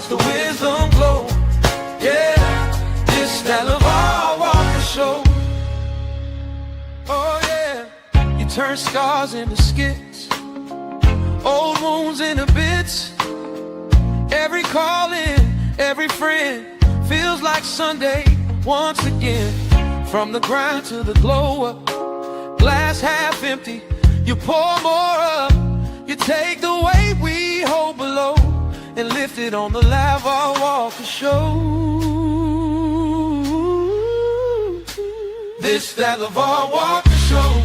watch the wisdom glow. Yeah, this that LeVar Walker show. Oh yeah, you turn scars into skits, old wounds into bits. Every calling, every friend feels like Sunday once again. From the grind to the glow up, glass half empty, you pour more up. You take the weight we hold below and lift it on the LeVar Walker show. This that LeVar Walker show,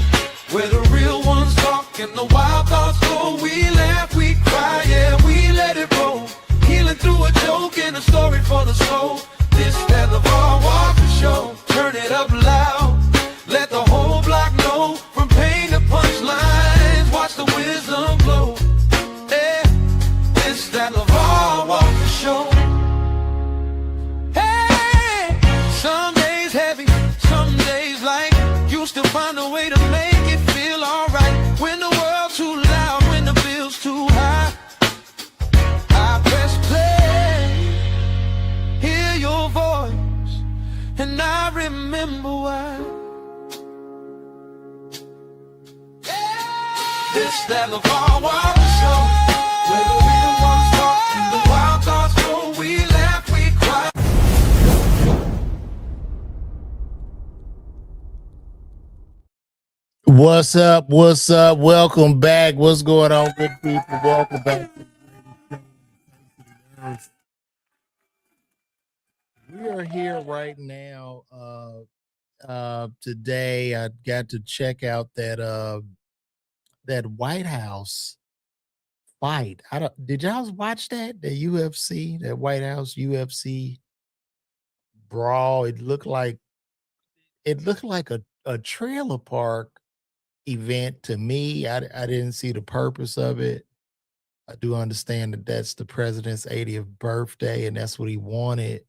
where the real ones talk and the wild thoughts go. We laugh, we cry, yeah, we let it roll. Healing through a joke and a story for the soul. This that LeVar Walker show, turn it up loud, let the whole block know. From pain to punchlines, watch the wisdom glow. Yeah, this that LeVar Walker show. Hey, some days heavy, some days light. You still find a way to make it feel alright. When the world's too loud, when the bill's too high, I press play, hear your voice, and I remember why. This that LeVar Walker show, where the real ones talk and the wild thoughts go. We laugh, we cry. What's up? What's up? Welcome back. What's going on, good people? Welcome back. We are here right now. Today I got to check out that White House fight. Did y'all watch that? The UFC, that White House UFC brawl. It looked like a trailer park event to me. I didn't see the purpose of it. I do understand that that's the president's 80th birthday and that's what he wanted,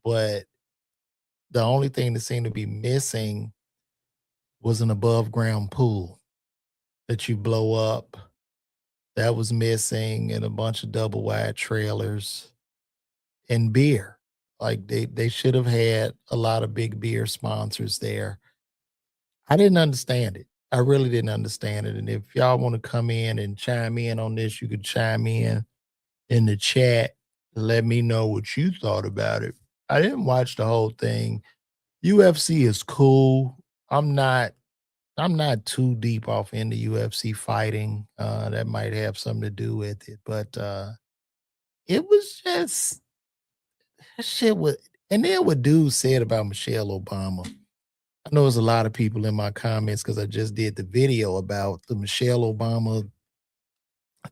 but the only thing that seemed to be missing was an above ground pool that you blow up. That was missing, and a bunch of double wide trailers and beer. Like they should have had a lot of big beer sponsors there. I didn't understand it. I really didn't understand it. And if y'all want to come in and chime in on this, you could chime in the chat to let me know what you thought about it. I didn't watch the whole thing. UFC is cool. I'm not too deep off into UFC fighting. That might have something to do with it. But it was just shit with, and then what dude said about Michelle Obama. I know there's a lot of people in my comments because I just did the video about the Michelle Obama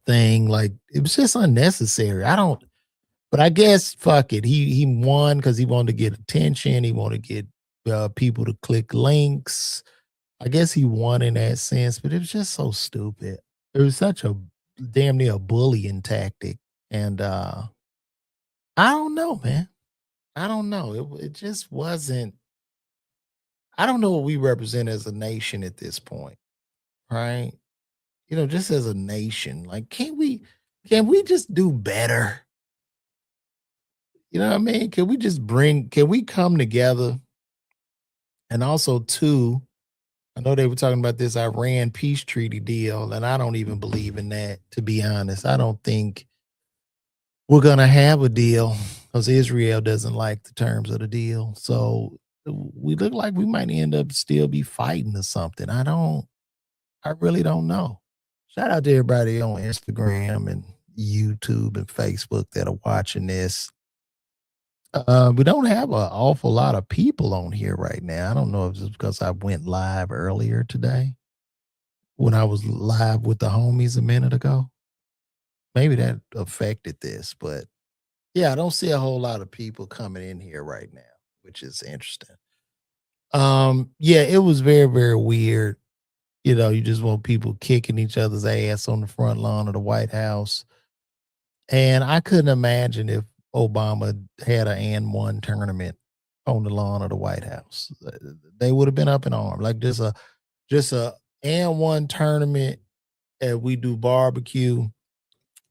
thing. Like, it was just unnecessary. But I guess fuck it. He won because he wanted to get attention. He wanted to get people to click links. I guess he won in that sense, but it was just so stupid. It was such a damn near a bullying tactic. And I don't know, man. I don't know. It just wasn't. I don't know what we represent as a nation at this point, right? You know, just as a nation, like, can we just do better? You know what I mean? Can we come together? And also, too, I know they were talking about this Iran peace treaty deal, and I don't even believe in that, to be honest. I don't think we're going to have a deal because Israel doesn't like the terms of the deal. So we look like we might end up still be fighting or something. I really don't know. Shout out to everybody on Instagram and YouTube and Facebook that are watching this. We don't have an awful lot of people on here right now. I don't know if it's because I went live earlier today when I was live with the homies a minute ago. Maybe that affected this, but yeah, I don't see a whole lot of people coming in here right now, which is interesting. Yeah, it was very, very weird. You know, you just want people kicking each other's ass on the front lawn of the White House. And I couldn't imagine if Obama had an and one tournament on the lawn of the White House. They would have been up in arms. Like just a and one tournament, and we do barbecue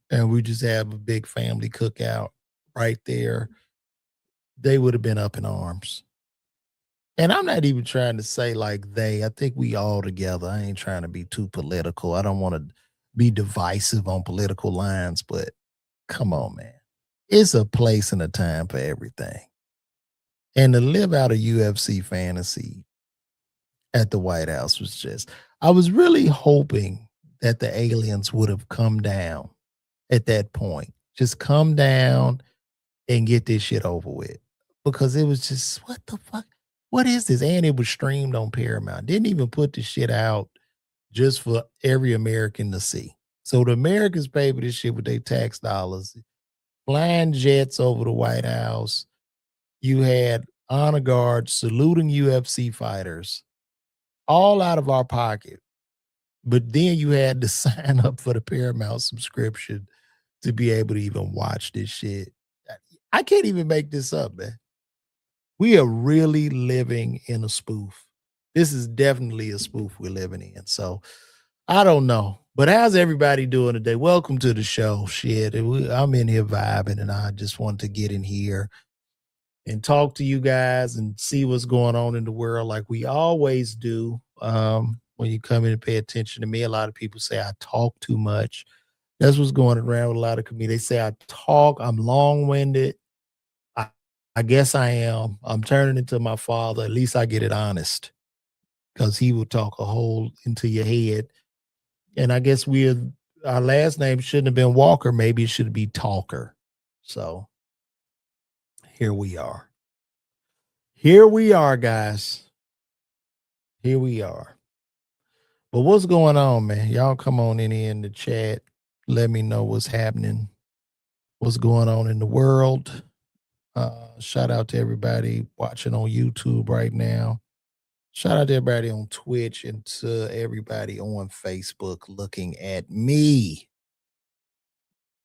and we just have a big family cookout right there, they would have been up in arms. And I'm not even trying to say like they, I think we all together. I ain't trying to be too political. I don't want to be divisive on political lines, but come on, man. It's a place and a time for everything. And to live out a UFC fantasy at the White House was just, I was really hoping that the aliens would have come down at that point. Just come down and get this shit over with. Because it was just, what the fuck? What is this? And it was streamed on Paramount. Didn't even put the shit out just for every American to see. So the Americans pay for this shit with their tax dollars, flying jets over the White House. You had honor guards saluting UFC fighters, all out of our pocket. But then you had to sign up for the Paramount subscription to be able to even watch this shit. I can't even make this up, man. We are really living in a spoof. This is definitely a spoof we're living in. So I don't know. But how's everybody doing today? Welcome to the show. Shit. I'm in here vibing, and I just want to get in here and talk to you guys and see what's going on in the world like we always do. When you come in and pay attention to me, a lot of people say I talk too much. That's what's going around with a lot of comedians. They say I talk, I'm long-winded. I guess I am. I'm turning into my father. At least I get it honest, because he will talk a hole into your head. And I guess our last name shouldn't have been Walker. Maybe it should be Talker. So here we are. Here we are, guys. Here we are. But what's going on, man? Y'all come on in the chat. Let me know what's happening. What's going on in the world. Shout out to everybody watching on YouTube right now. Shout out to everybody on Twitch and to everybody on Facebook looking at me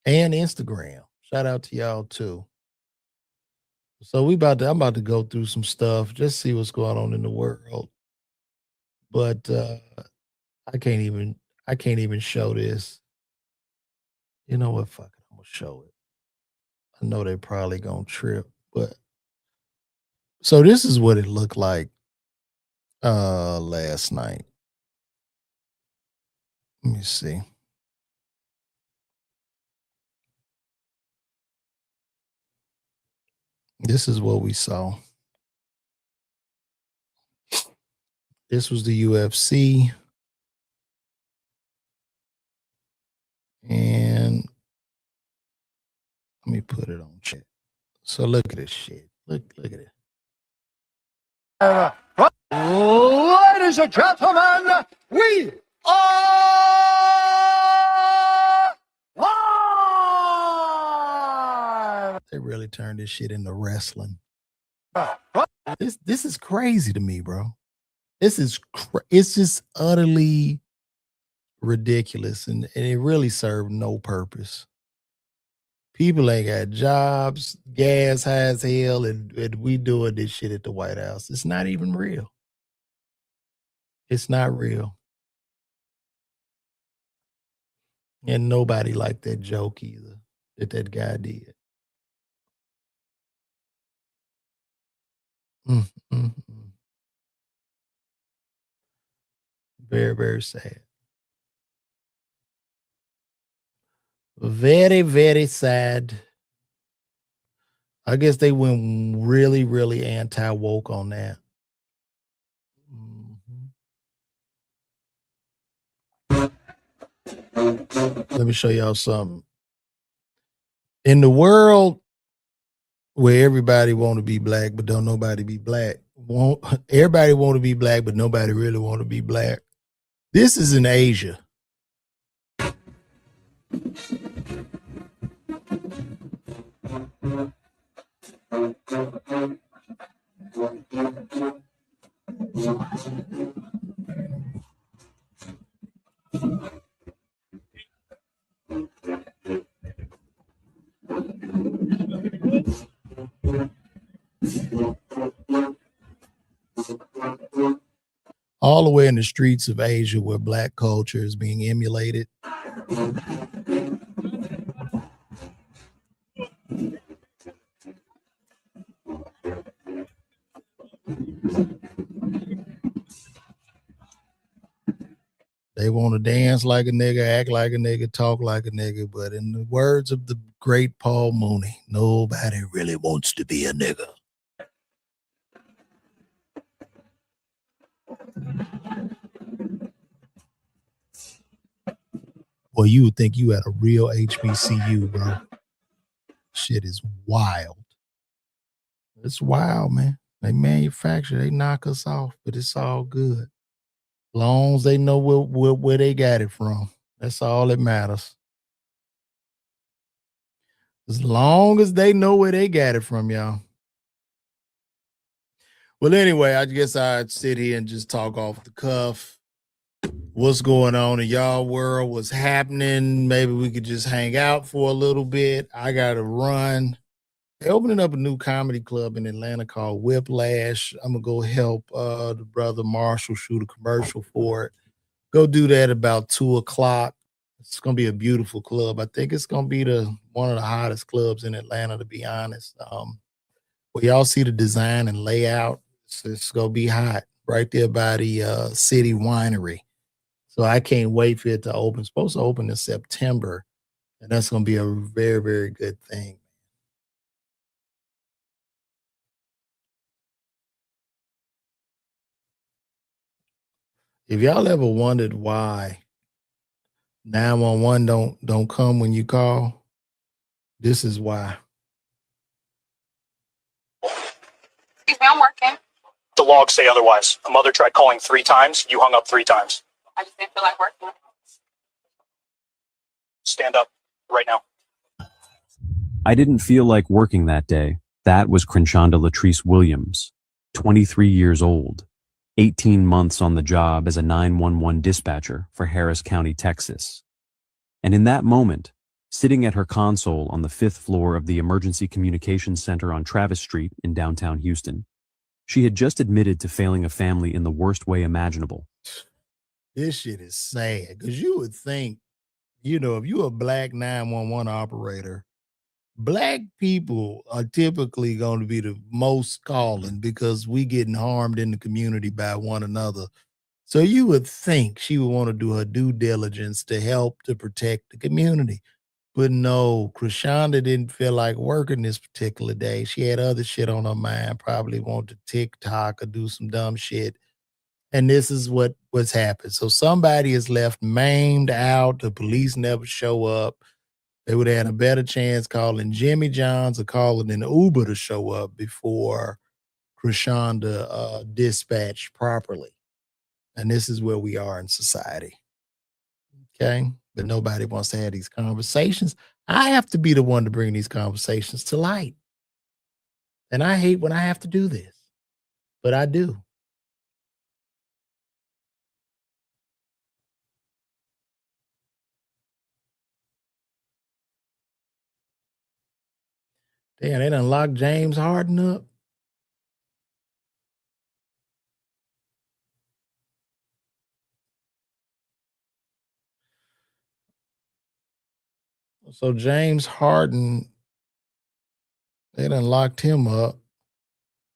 and Instagram. Shout out to y'all too. So I'm about to go through some stuff, just see what's going on in the world. But I can't even show this. You know what? Fuck it. I'm gonna show it. I know they probably gonna trip, but so this is what it looked like last night. Let me see. This is what we saw. This was the UFC. And let me put it on chat. So look at this shit. Look at it. Ladies and gentlemen, we are live! They really turned this shit into wrestling. This is crazy to me, bro. It's just utterly ridiculous, and it really served no purpose. People ain't got jobs, gas high as hell, and we doing this shit at the White House. It's not even real. It's not real. And nobody liked that joke either that guy did. Very, very sad. Very, very sad. I guess they went really, really anti-woke on that. Let me show y'all something. In the world where everybody want to be black, but don't nobody be black. Everybody want to be black, but nobody really want to be black. This is in Asia. All the way in the streets of Asia where black culture is being emulated. They want to dance like a nigga, act like a nigga, talk like a nigga. But in the words of the great Paul Mooney, nobody really wants to be a nigga. Well, you would think you had a real HBCU, bro. Shit is wild. It's wild, man. They manufacture, they knock us off, but it's all good. Long as they know where they got it from. That's all that matters. As long as they know where they got it from, y'all. Well, anyway, I guess I'd sit here and just talk off the cuff. What's going on in y'all world? What's happening? Maybe we could just hang out for a little bit. I got to run. They're opening up a new comedy club in Atlanta called Whiplash. I'm going to go help the brother Marshall shoot a commercial for it. Go do that about 2:00. It's going to be a beautiful club. I think it's going to be one of the hottest clubs in Atlanta, to be honest. Well, y'all see the design and layout. It's going to be hot right there by the City Winery. So I can't wait for it to open. It's supposed to open in September, and that's going to be a very, very good thing. If y'all ever wondered why 911 don't come when you call, this is why. Excuse me, I'm working. The logs say otherwise. A mother tried calling 3 times. You hung up 3 times. I just didn't feel like working. Stand up right now. I didn't feel like working that day. That was Crenshonda Latrice Williams, 23 years old, 18 months on the job as a 911 dispatcher for Harris County, Texas. And in that moment, sitting at her console on the 5th floor of the Emergency Communications Center on Travis Street in downtown Houston, she had just admitted to failing a family in the worst way imaginable. This shit is sad because you would think, if you're a black 911 operator, black people are typically going to be the most calling because we getting harmed in the community by one another. So you would think she would want to do her due diligence to help to protect the community. But no, Crenshonda didn't feel like working this particular day. She had other shit on her mind, probably wanted to TikTok or do some dumb shit. And this is what's happened. So somebody is left maimed out. The police never show up. They would have had a better chance calling Jimmy Johns or calling an Uber to show up before Crenshonda dispatched properly. And this is where we are in society. Okay? But nobody wants to have these conversations. I have to be the one to bring these conversations to light. And I hate when I have to do this. But I do. Damn, they done locked James Harden up. So James Harden, they done locked him up.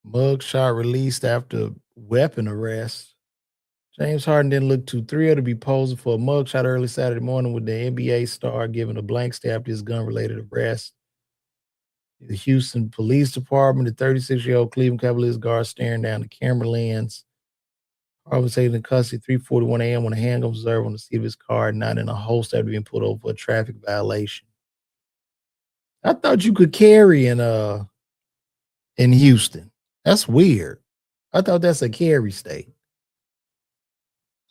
Mugshot released after weapon arrest. James Harden didn't look too thrilled to be posing for a mugshot early Saturday morning with the NBA star giving a blank stare after his gun-related arrest. The Houston Police Department, the 36-year-old Cleveland Cavaliers guard staring down the camera lens. Harden was taken into custody 3:41 a.m. when a handgun was observed on the seat of his car, not in a holster after being pulled over for a traffic violation. I thought you could carry in Houston. That's weird. I thought that's a carry state.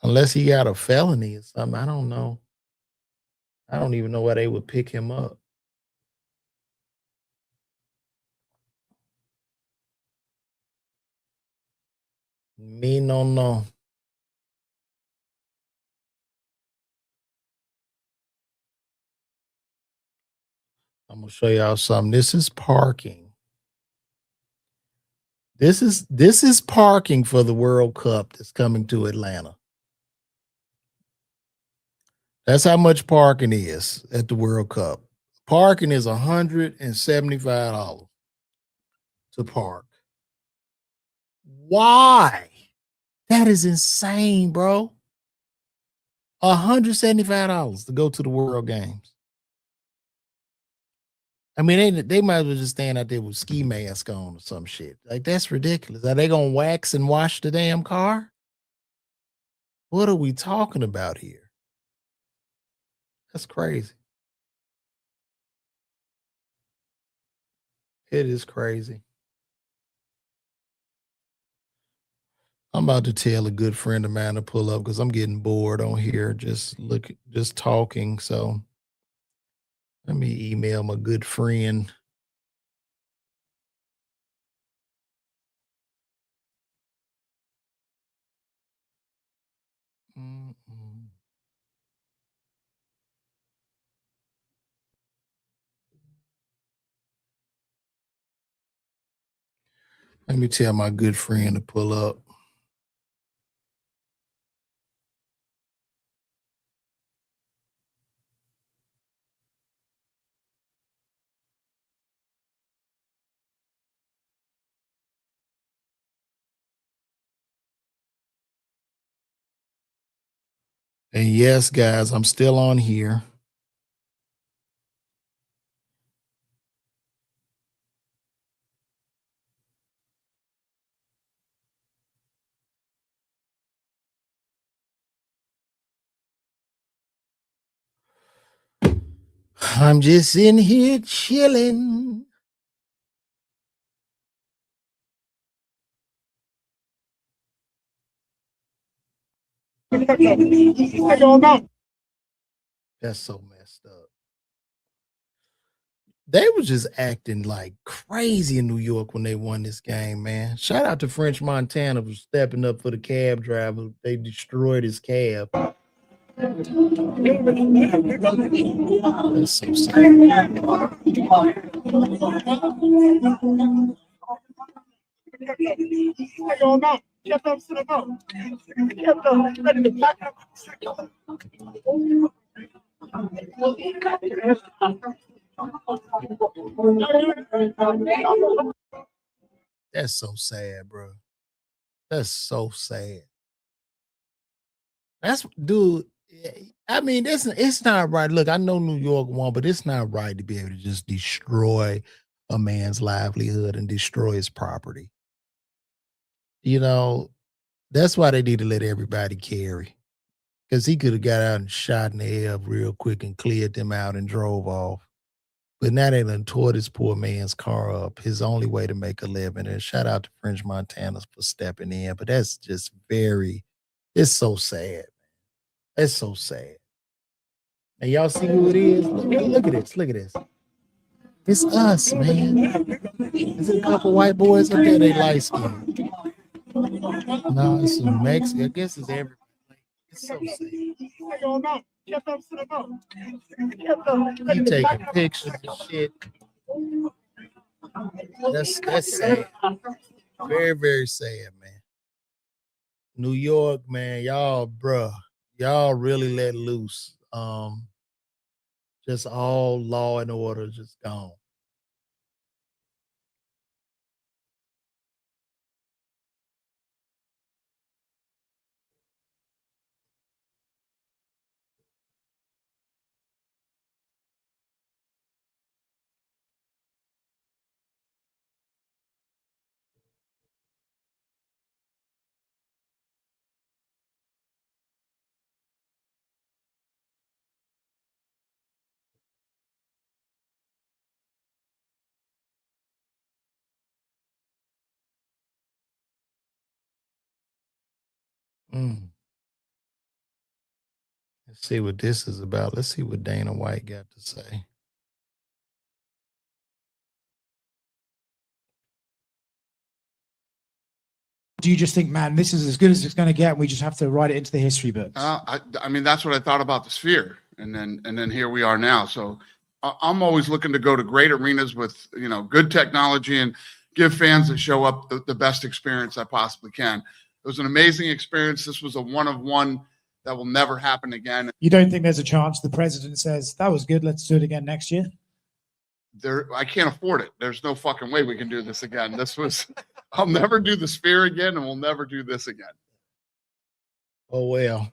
Unless he got a felony or something. I don't know. I don't even know why they would pick him up. Me no know. I'm gonna show y'all something. This is parking. This is parking for the World Cup that's coming to Atlanta. That's how much parking is at the World Cup. Parking is $175 to park. Why? That is insane, bro. $175 to go to the World Games. I mean, they might as well just stand out there with ski mask on or some shit. Like, that's ridiculous. Are they gonna wax and wash the damn car? What are we talking about here? That's crazy. It is crazy. I'm about to tell a good friend of mine to pull up because I'm getting bored on here just talking. So let me email my good friend. Mm-mm. Let me tell my good friend to pull up. And yes, guys, I'm still on here. I'm just in here chilling. That's so messed up. They was just acting like crazy in New York when they won this game, man. Shout out to French Montana for stepping up for the cab driver. They destroyed his cab. That's so sad. That's so sad, bro. That's so sad. That's dude. I mean, it's not right. Look, I know New York won, but it's not right to be able to just destroy a man's livelihood and destroy his property. You know, that's why they need to let everybody carry. Because he could have got out and shot in the air real quick and cleared them out and drove off. But now they done tore this poor man's car up, his only way to make a living. And shout out to French Montana for stepping in. But that's just it's so sad. It's so sad. And y'all see who it is? Look at this. Look at this. It's us, man. There's a couple white boys up there, they light skinned. No, it's some Mexican. I guess it's everybody. It's so sad. He taking pictures and shit. That's sad. Very, very sad, man. New York, man, y'all really let loose. Just all law and order just gone. Mm. Let's see what this is about. Let's see what Dana White got to say. Do you just think, man, this is as good as it's going to get, and we just have to write it into the history books? I mean, that's what I thought about the Sphere, and then here we are now. So I'm always looking to go to great arenas with good technology and give fans that show up the best experience I possibly can. It was an amazing experience. This was a one-of-one that will never happen again. You don't think there's a chance the president says, that was good, let's do it again next year? I can't afford it. There's no fucking way we can do this again. I'll never do the Sphere again, and we'll never do this again. Oh, well.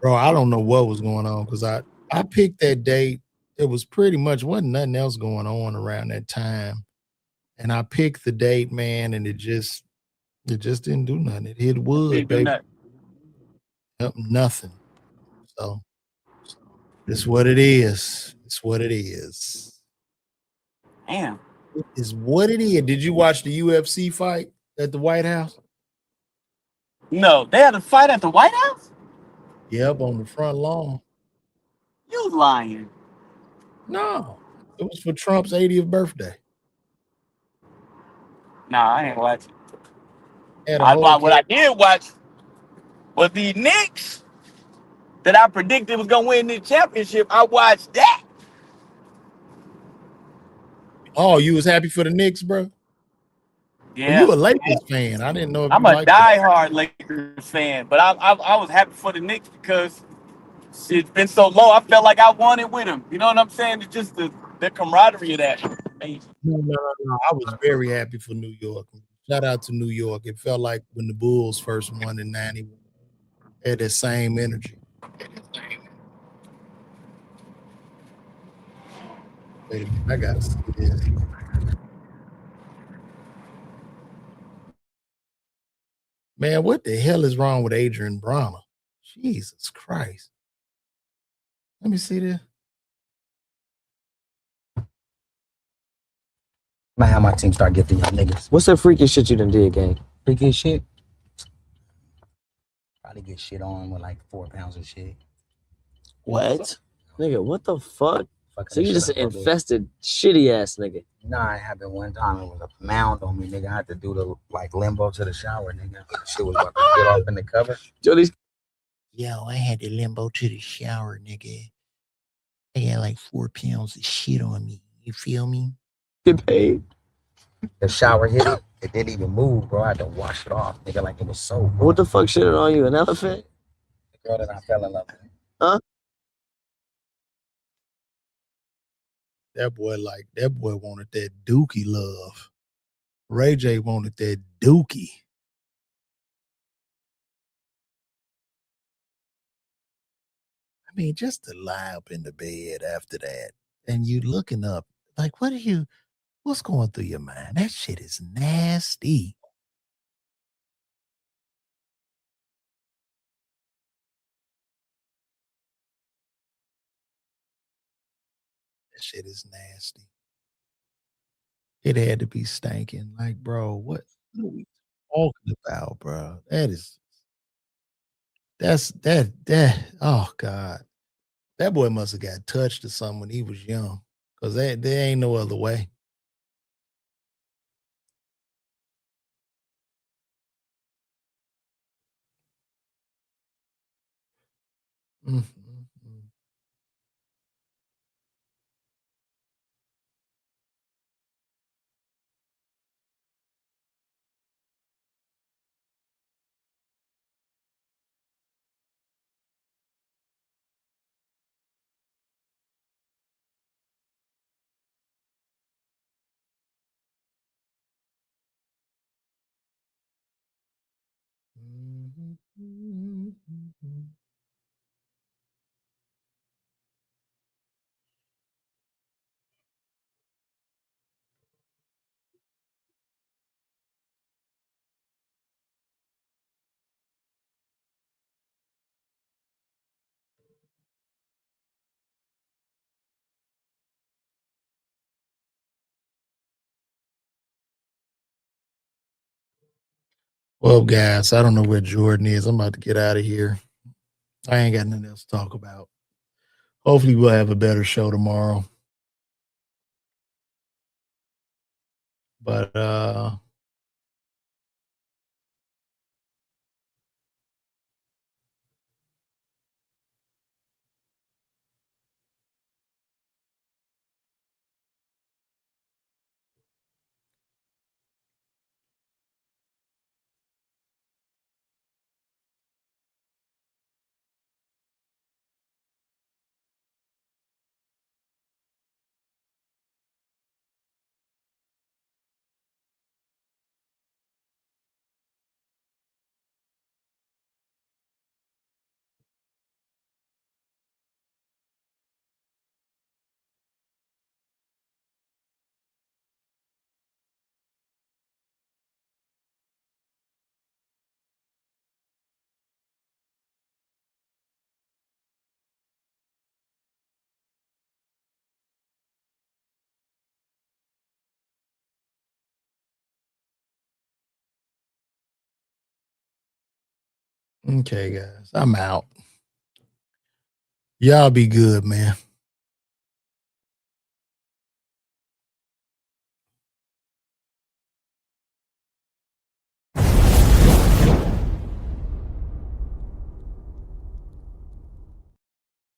Bro, I don't know what was going on because I picked that date. It was pretty much wasn't nothing else going on around that time. And I picked the date, man, and it just didn't do nothing. It hit wood, Didn't do baby. nothing. Yep, nothing. So it's what it is. It's what it is. Damn. It is what it is. Did you watch the UFC fight at the White House? No, they had a fight at the White House? Yep, on the front lawn. You lying. No, it was for Trump's 80th birthday. Nah, I ain't watching. Had a whole What I did watch was the Knicks that I predicted was gonna win the championship. I watched that. Oh, you was happy for the Knicks, bro? Well, Yeah. you a Lakers fan. I didn't know if I'm you a liked it. diehard Lakers fan, but I was happy for the Knicks because it's been so low. I felt like I won it with them. You know what I'm saying? It's just the camaraderie of that. Amazing. No. I was very happy for New York. Shout out to New York. It felt like when the Bulls first won in 90, had that same energy. Wait a minute, I gotta see this. Man, what the hell is wrong with Adrian Bronner? Jesus Christ. Let me see this. Might have my team start gifting y'all niggas. What's the freaky shit you done did, gang? Freaky shit. Probably get shit on with like 4 pounds of shit. What? Nigga, what the fuck? Fucking So you shit just up a little bit. infested shitty ass nigga. Nah, it happened one time. It was a mound on me, nigga. I had to do the like limbo to the shower, nigga. Shit was about to get off in the cover. Jody's Yo, I had to limbo to the shower, nigga. I had like 4 pounds of shit on me. You feel me? get paid. The shower hit it. It didn't even move, bro. I had to wash it off, nigga, like it was soap. What the fuck shit on you? An elephant? The girl that I fell in love with. Huh? That boy wanted that dookie love. Ray J wanted that dookie. I mean, just to lie up in the bed after that and you looking up, like, what's going through your mind? That shit is nasty. That shit is nasty. It had to be stinking. Like, bro, what are we talking about, bro? Oh God. That boy must have got touched or something when he was young. Cause there ain't no other way. Mm, mm, mm. Mhm, mhm, mhm. Well, guys, I don't know where Jordan is. I'm about to get out of here. I ain't got nothing else to talk about. Hopefully, we'll have a better show tomorrow. But Okay, guys, I'm out. Y'all be good, man.